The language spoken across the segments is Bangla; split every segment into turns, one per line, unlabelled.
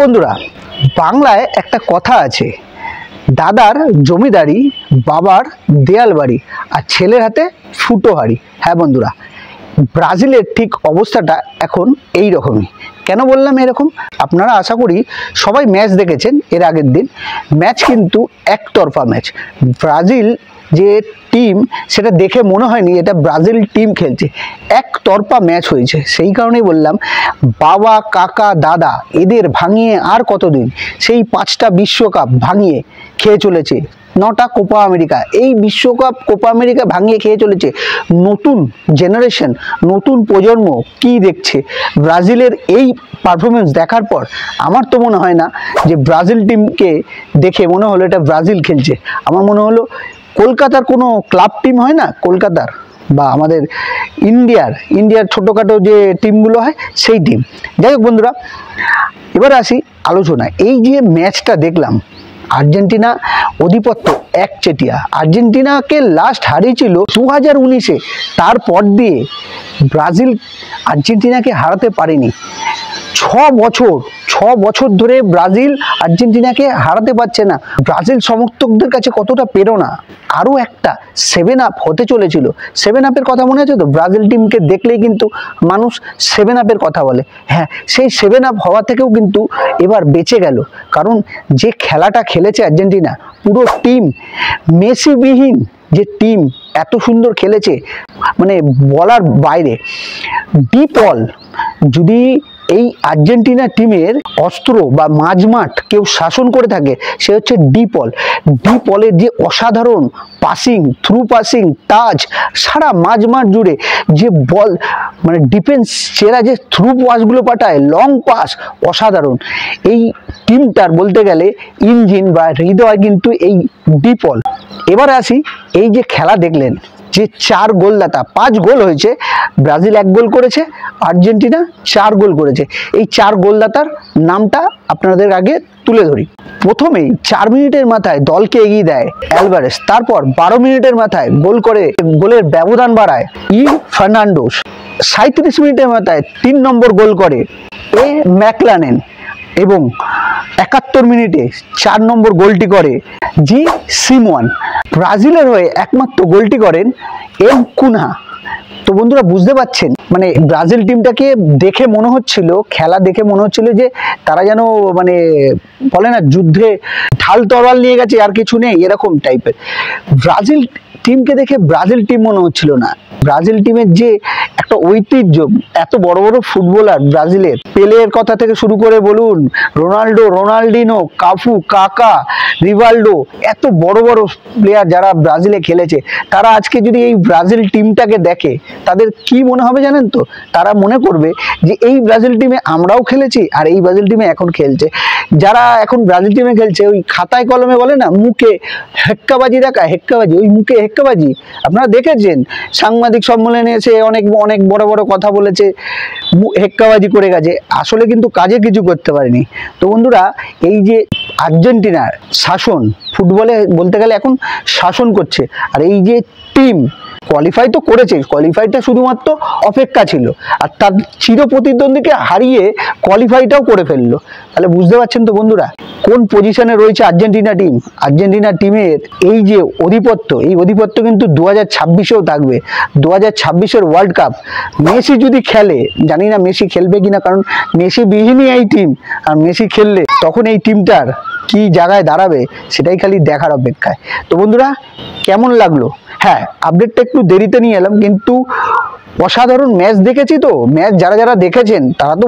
বন্ধুরা, বাংলায় একটা কথা আছে, দাদার জমিদারি, বাবার দেয়াল বাড়ি, আর ছেলের হাতে ফুটো হাড়ি। হ্যাঁ বন্ধুরা, ব্রাজিলের ঠিক অবস্থাটা এখন এই রকমই। কেন বললাম এরকম? আপনারা আশা করি সবাই ম্যাচ দেখেছেন এর আগের দিন। ম্যাচ কিন্তু একতরফা ম্যাচ। ব্রাজিল যে টিম, সেটা দেখে মনে হয়নি এটা ব্রাজিল টিম খেলছে, একতরফা ম্যাচ হয়েছে। সেই কারণেই বললাম, বাবা কাকা দাদা এদের ভাঙিয়ে আর কতদিন, সেই 5টা বিশ্বকাপ ভাঙিয়ে খেয়ে চলেছে, 9টা কোপা আমেরিকা, এই বিশ্বকাপ কোপা আমেরিকা ভাঙিয়ে খেয়ে চলেছে। নতুন জেনারেশন, নতুন প্রজন্ম কি দেখছে ব্রাজিলের এই পারফরমেন্স দেখার পর? আমার তো মনে হয় না যে ব্রাজিল টিমকে দেখে মনে হলো এটা ব্রাজিল খেলছে। আমার মনে হলো কলকাতার কোনো ক্লাব টিম হয় না, কলকাতার বা আমাদের ইন্ডিয়ার ছোটোখাটো যে টিমগুলো হয় সেই টিম। যাই হোক বন্ধুরা, এবার আসি আলোচনায়। এই যে ম্যাচটা দেখলাম, আর্জেন্টিনা অধিপত্য একচেটিয়া। আর্জেন্টিনাকে লাস্ট হারিয়েছিল 2019-এ, তারপর দিয়ে ব্রাজিল আর্জেন্টিনাকে হারাতে পারেনি। 6 বছর ধরে ব্রাজিল আর্জেন্টিনাকে হারাতে পারছে না। ব্রাজিল সমর্থকদের কাছে কতটা প্রেরণা। আরও একটা 7 আপ হতে চলেছিল। 7 আপের কথা মনে আছে তো? ব্রাজিল টিমকে দেখলেই কিন্তু মানুষ 7 আপের কথা বলে। হ্যাঁ, সেই 7 আপ হওয়া থেকেও কিন্তু এবার বেঁচে গেল। কারণ যে খেলাটা খেলেছে আর্জেন্টিনা, পুরো টিম, মেসিবিহীন যে টিম এত সুন্দর খেলেছে, মানে বলার বাইরে। ডিপল যদি এই আর্জেন্টিনা টিমের অস্ত্র বা মাঝমাঠ কেউ শাসন করে থাকে, সে হচ্ছে ডিপলের যে অসাধারণ পাসিং, থ্রু পাসিং, টাচ, সারা মাঝমাঠ জুড়ে যে বল, মানে ডিফেন্স সেরা যে থ্রু পাসগুলো পাঠায়, লং পাস, অসাধারণ। এই টিমটার বলতে গেলে ইঞ্জিন বা হৃদয় কিন্তু এই ডিপল। এবার আসি, এই যে খেলা দেখলেন, যে 4 গোলদাতা, 5 গোল হয়েছে, ব্রাজিল 1 গোল করেছে, আর্জেন্টিনা 4 গোল করেছে। এই 4 গোলদাতার নামটা আপনাদের আগে তুলে ধরি। প্রথমেই 4 মিনিটের মাথায় দলকে এগিয়ে দেয় অ্যালভারেস, তারপর 12 মিনিটের মাথায় গোল করে গোলের ব্যবধান বাড়ায় ফার্নান্ডোস, 37 মিনিটের মাথায় 3 নম্বর গোল করে ম্যাকলানেন, এবং 71 মিনিটে 4 নম্বর গোলটি করে জি সিমোয়ান। ব্রাজিলের হয়ে একমাত্র গোলটি করেন কুনহা। তো বন্ধুরা, বুঝতে পারছেন, মানে ব্রাজিল টিমটাকে দেখে মনে হচ্ছিল, খেলা দেখে মনে হচ্ছিল যে তারা যেন, মানে বলে না, যুদ্ধে ঢাল তরোয়াল নিয়ে গেছে, আর কিছু নেই, এরকম টাইপের। ব্রাজিল টিমকে দেখে ব্রাজিল টিম মনে হচ্ছিল না। ব্রাজিল টিমের যে একটা ঐতিহ্য, এত বড় বড় ফুটবলার ব্রাজিলের, পেলের কথা থেকে শুরু করে বলুন, রোনাল্ডো, রোনাল্ডিনো, কাফু, কাকা, রিভালডো, এত বড় বড় প্লেয়ার যারা ব্রাজিলে খেলেছে, তারা আজকে যদি এই ব্রাজিল টিমটাকে দেখে, তাদের কি মনে হবে জানেন তো? তারা মনে করবে যে এই ব্রাজিল টিমে আমরাও খেলেছি, আর এই ব্রাজিল টিমে এখন খেলছে। যারা এখন ব্রাজিল টিমে খেলছে, ওই খাতায় কলমে বলে না, মুখে হেক্কাবাজি দেখা, হেক্কাবাজি, ওই মুখে হেক্কাবাজি আপনারা দেখেছেন। সাংবাদিক সম্মেলনে এসে অনেক অনেক বড় বড় কথা বলেছে, হেক্কাবাজি করে গেছে, আসলে কিন্তু কাজে কিছু করতে পারেনি। তো বন্ধুরা, এই যে আর্জেন্টিনার শাসন, ফুটবলে বলতে গেলে এখন শাসন করছে, আর এই যে টিম কোয়ালিফাই তো করেছে, কোয়ালিফাইটা শুধুমাত্র অপেক্ষা ছিল, আর তার চির প্রতিদ্বন্দ্বীকে হারিয়ে কোয়ালিফাইটাও করে ফেললো। তাহলে বুঝতে পারছেন তো বন্ধুরা, কোন পজিশনে রয়েছে আর্জেন্টিনা টিম। আর্জেন্টিনা টিমের এই যে অধিপত্য, এই অধিপত্য কিন্তু 2026-এও থাকবে। 2026-এর ওয়ার্ল্ড কাপ মেসি যদি খেলে, জানি না মেসি খেলবে কিনা, কারণ মেসি বিহীনই এই টিম, আর মেসি খেললে তখন এই টিমটার কি জায়গায় দাঁড়াবে সেটাই খালি দেখার অপেক্ষায়। তো বন্ধুরা, কেমন লাগলো? হ্যাঁ, আপডেটটা একটু দেরিতে নিয়ে এলাম, কিন্তু অসাধারণ ম্যাচ দেখেছি। তো ম্যাচ যারা যারা দেখেছেন তারা তো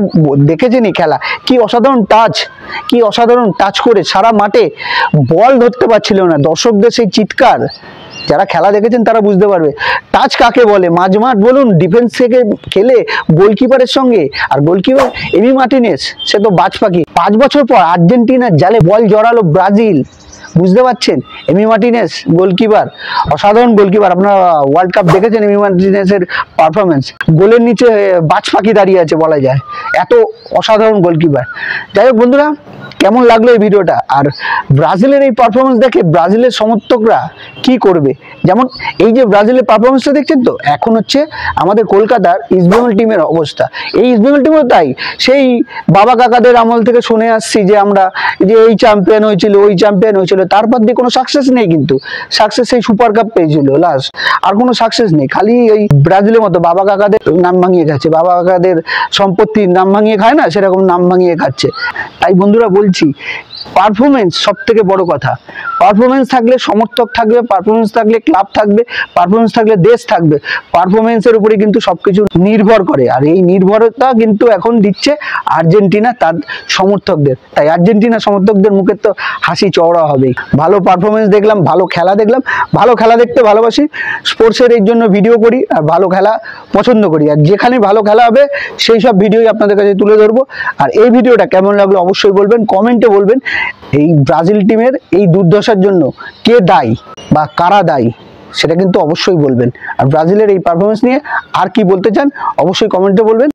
দেখেছেনই, খেলা কি অসাধারণ টাচ, কি অসাধারণ টাচ করে সারা মাঠে বল ধরতে পারছিল না, দর্শকদের সেই চিৎকার। যারা খেলা দেখেছেন তারা বুঝতে পারবে টাচ কাকে বলে। মাঝমাঠ বলুন, ডিফেন্স থেকে খেলে গোলকিপারের সঙ্গে, আর গোলকিপার এমি মার্টিনেজ, সে তো বাজ পাখি। 5 বছর পর আর্জেন্টিনার জালে বল জড়ালো ব্রাজিল। বুঝতে পারছেন? এমি মার্টিনেজ গোলকিপার, অসাধারণ গোলকিপার। আপনারা ওয়ার্ল্ড কাপ দেখেছেন এমি মার্টিনেজের পারফরমেন্স, গোলের নিচে বাজ পাখি দাঁড়িয়ে আছে বলা যায়, এত অসাধারণ গোলকিপার। যাই হোক বন্ধুরা, কেমন লাগলো এই ভিডিওটা? আর ব্রাজিলের এই পারফরমেন্স দেখে ব্রাজিলের সমর্থকরা কি করবে? যেমন এই যে ব্রাজিলের পারফরমেন্সটা দেখছেন তো, এখন হচ্ছে আমাদের কলকাতার ইস্টবেঙ্গল টিমের অবস্থা। এই ইস্টবেঙ্গল টিমও তাই, সেই বাবা কাকাদের আমল থেকে শুনে আসছি যে আমরা যে এই চ্যাম্পিয়ন হয়েছিল, ওই চ্যাম্পিয়ন হয়েছিল, তারপর দিয়ে কোনো সাকসেস নেই। কিন্তু সাকসেস সেই সুপার কাপ পেয়েছিল লাস্ট, আর কোনো সাকসেস নেই। খালি এই ব্রাজিলের মতো বাবা কাকাদের নাম ভাঙিয়ে খাচ্ছে, বাবা কাকাদের সম্পত্তির নাম ভাঙিয়ে খায় না, সেরকম নাম ভাঙিয়ে খাচ্ছে। তাই বন্ধুরা বলছি, পারফরমেন্স সব থেকে বড় কথা। পারফরমেন্স থাকলে সমর্থক থাকবে, পারফরমেন্স থাকলে ক্লাব থাকবে, পারফরমেন্স থাকলে দেশ থাকবে। পারফরমেন্সের উপরে কিন্তু সবকিছু নির্ভর করে, আর এই নির্ভরতা কিন্তু এখন দিচ্ছে আর্জেন্টিনা তার সমর্থকদের। তাই আর্জেন্টিনা সমর্থকদের মুখে তো হাসি চওড়া হবেই। ভালো পারফরমেন্স দেখলাম, ভালো খেলা দেখলাম, ভালো খেলা দেখতে ভালোবাসি, স্পোর্টসের এই জন্য ভিডিও করি, আর ভালো খেলা পছন্দ করি। আর যেখানে ভালো খেলা হবে সেই সব ভিডিওই আপনাদের কাছে তুলে ধরবো। আর এই ভিডিওটা কেমন লাগলো অবশ্যই বলবেন, কমেন্টে বলবেন। এই ব্রাজিল টিমের এই দুর্দশার জন্য কে দায়ী বা কারা দায়ী সেটা কিন্তু অবশ্যই বলবেন। আর ব্রাজিলের এই পারফরমেন্স নিয়ে আর কি বলতে চান অবশ্যই কমেন্টে বলবেন।